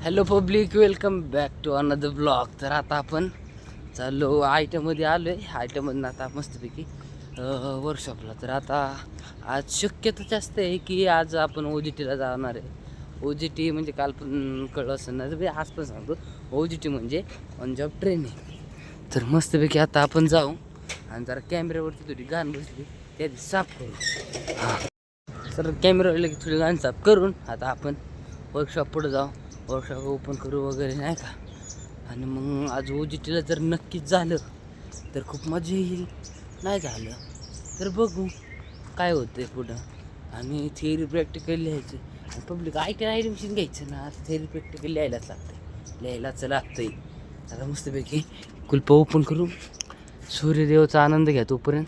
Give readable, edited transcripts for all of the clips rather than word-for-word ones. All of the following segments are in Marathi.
Hello public, welcome back to another blog. तर आता आपण चाललो आयटममध्ये आलो आहे. आयटममधून आता मस्तपैकी वर्कशॉपला. तर आता आज शक्यता जास्त आहे की आज आपण OGTला जाणार आहे. OGT म्हणजे काल पण कळलं असेल ना, तर आज पण सांगतो. OGT म्हणजे ऑन जॉब ट्रेनिंग. तर मस्तपैकी आता आपण जाऊ आणि जरा कॅमेऱ्यावरती थोडी घाण बसली त्या साफ करू. हां, तर कॅमेरावर थोडी घाण साफ करून आता आपण वर्कशॉप पुढे जाऊ. वर्कशॉप ओपन करू वगैरे नाही का. आणि मग आज OGTला जर नक्कीच झालं तर खूप मजा येईल, नाही झालं तर बघू काय होतं पुढं. आणि थिअरी प्रॅक्टिकल लिहायचं आणि पब्लिक ॲडमिशन घ्यायचं ना. आता थिअरी प्रॅक्टिकल लिहायलाच लागतंय. आता मस्तपैकी कुलप ओपन करू, सूर्यदेवाचा आनंद घ्या तोपर्यंत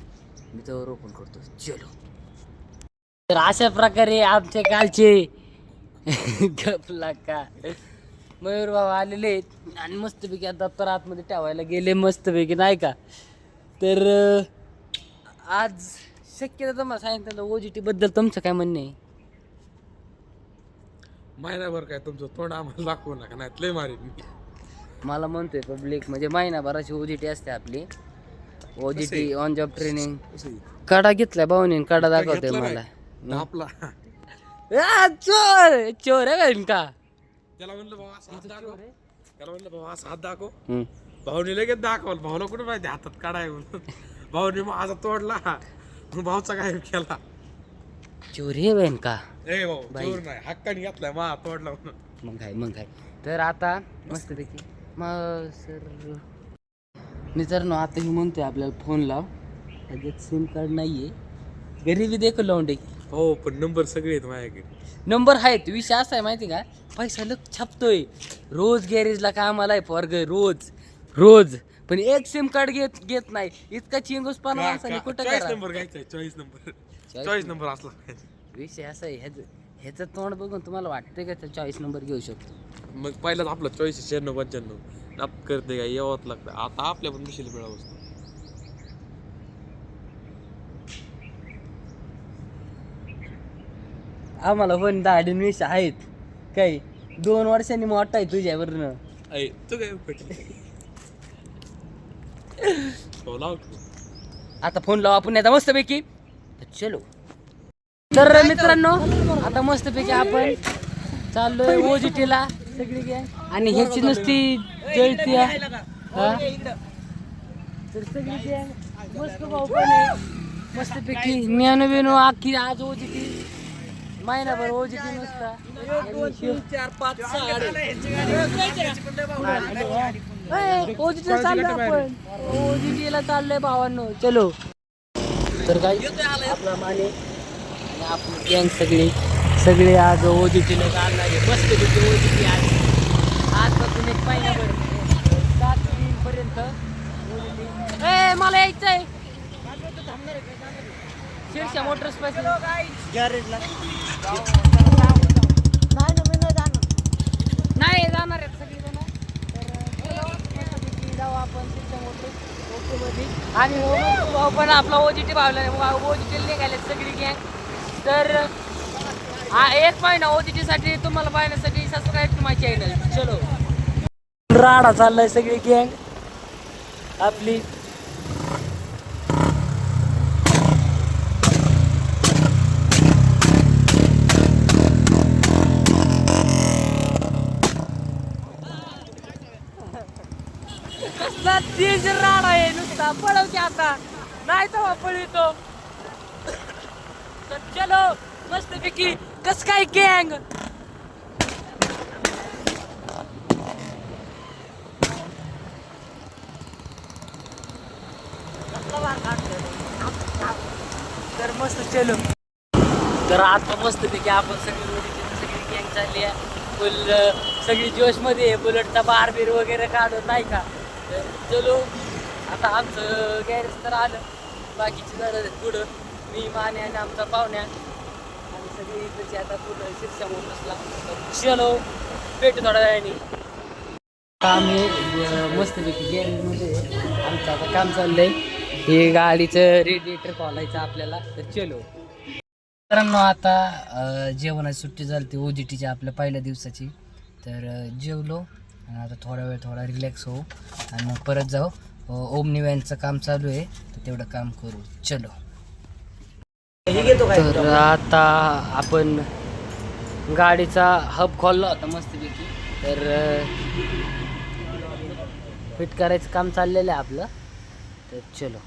मी त्यावर ओपन करतो. चलो. तर अशा प्रकारे आमच्या कालचे गपला का मयूर बाबा आलेले आहेत आणि मस्तपैकी आता दप्तर आतमध्ये ठेवायला गेले मस्तपैकी नाही का. तर आज शक्यता तुम्हाला सांगितलं OGT बद्दल तुमचं काय म्हणणं आहे? महिनाभर काय तुमचं तोंड आम्हाला दाखवू नका, नाही लय मारीन. मला म्हणतोय पब्लिक म्हणजे महिनाभराची OGT असते आपली. OGT on job training. काढा घेतलाय भाऊने, काढा दाखवतोय मला. आपला चोर चोर आहे का? त्याला म्हणलं भाऊ असं हात दाखव. भाऊने लगेच दाखवलं. भाऊला कुठे माहिती हातात काढाय म्हणून. भाऊने माझा तोडला, मग भाऊचा काय केला. चोरी आहे बहीण का? ए भाऊ चोर नाही, हक्काने घेतलाय मा तोडला म्हणून. मग काय तर आता मस्तपैकी मग सर मित्रांनो, आता मी म्हणतोय आपल्याला फोन लाव. त्याच्यात सिम कार्ड नाहीये, गरीबी देखो लावून हो पण नंबर सगळे आहेत माझ्याकडे. नंबर आहेत. विषय असा आहे माहिती का, पैसा लग छापतोय रोज गॅरेजला कामाला आहे पोरग, रोज पण एक सिम कार्ड घेत नाही. इतका चिंगूसपणा माणसाने कुठं चॉईस करा. नंबर घ्यायचा, चॉईस नंबर असला पाहिजे. विषय असा आहे, ह्याचं तोंड बघून तुम्हाला वाटतंय का त्या 40 नंबर घेऊ शकतो? मग पहिलाच आपला चॉईस 96-95 नाप करते का यावंच लागतं. आता आपल्या पण दिशेला मिळावं असतं. आम्हाला पण दाढीन विषय आहेत काही 2 वर्षांनी मोठा आहे तुझ्यावरनं. तू काय आता फोन लावू आपण आता मस्तपैकी. चलो. तर मित्रांनो, आता मस्तपैकी आपण चाललोय OGTला सगळी गॅंग. आणि ह्याची नुसती जळती आहे. तर सगळी गॅंग मस्त भाऊ पण आहे मस्तपैकी. ज्ञानवेनो आखी आज OGT महिनाभर OGT नुसता 2 3 4 5 6 OGTला चाललोय आपण. OGTला चाललोय भावांनो. चलो. तर काय आपला माने आणि आपली गँग सगळे आज OGTला चालणार आहे. मस्तपैकी OGT आजपासून 1 महिनाभर 7 पर्यंत OGT. मला यायचंय शिरशा मोटर्स पासून गॅरेजला. नाही जाणार आहेत सगळी जण. तर जाऊ आपण शिरशा मोटर्स ओकेमध्ये. आणि भाऊ पण आपला OGT भावला OGT निघाले सगळी गँग. तर 1 महिना OGTसाठी तुम्हाला पाहण्यासाठी सबस्क्राईब टू माय चॅनल. चलो. राडा चाललाय सगळी गँग आपली. तीच राडा आहे नुसता. पळव की आता, नाही तर पळतो. तर चलो मस्तपैकी. कस काय गँग तर मस्त. चलो. तर आता मस्तपैकी आपण सगळी गँग चालली आहे फुल. सगळी जोशमध्ये आहे. बुलेटचा बारबीर वगैरे काढत नाही का. तर चलो. आता आमचं गॅरेज तर आलं, बाकीची जरा पुढं मी माने आणि आमचा पाहुण्या आणि सगळी इकडची आता पुढं शिरशा मोटर्सला. चलो भेटू थोड्या वेळाने. आम्ही मस्तपैकी गॅरेजमध्ये आमचं आता काम चाललंय. हे गाडीचं रेडिएटर खोलायचं आपल्याला. तर चलो. मित्रांनो, आता जेवणाची सुट्टी झाली ती OGTची आपल्या पहिल्या दिवसाची. तर जेवलो आणि आता थोडा वेळ थोडा रिलॅक्स होऊ आणि मग परत जाऊ. ओमनी व्हॅनचं काम चालू आहे तर तेवढं काम करू. चलो. तर आता आपण गाडीचा हब खोलला होता मस्तपैकी. तर फिट करायचं काम चाललेलं आहे आपलं. तर चलो.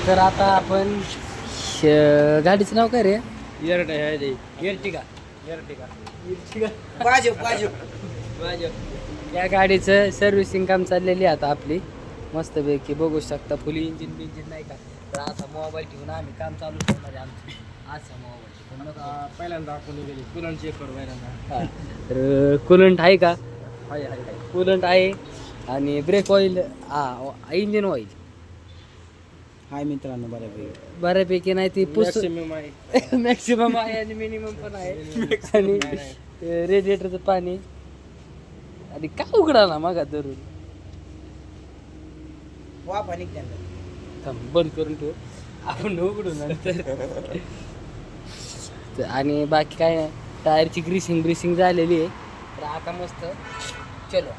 तर आता आपण गाडीचं नाव काय रे? एर्टिगा. या गाडीचं सर्व्हिसिंग काम चाललेली आहे आता आपली मस्तपैकी. बघू शकता फुल इंजिन बिंजिन नाही का. तर आता मोबाईल ठेवून आम्ही काम चालू करणार आहे आमचं. असा मोबाईल पहिल्यांदा आपण गेली कुलंट चेक करू पहिल्यांदा. हां. तर कुलंट आहे का? कुलंट आहे आणि ब्रेक ऑइल इंजिन ऑइल हाय मित्रांनो बऱ्यापैकी नाही ती मॅक्सिमम आहे. मॅक्सिमम आहे आणि मिनिमम पण आहे. आणि रेडिएटरचं पाणी आणि काय उघडा ना मग धरून थांब बंद करून ठेव आपण उघडू नंतर. आणि बाकी काय नाही टायरची ग्रीसिंग झालेली आहे. तर आता मस्त चलो.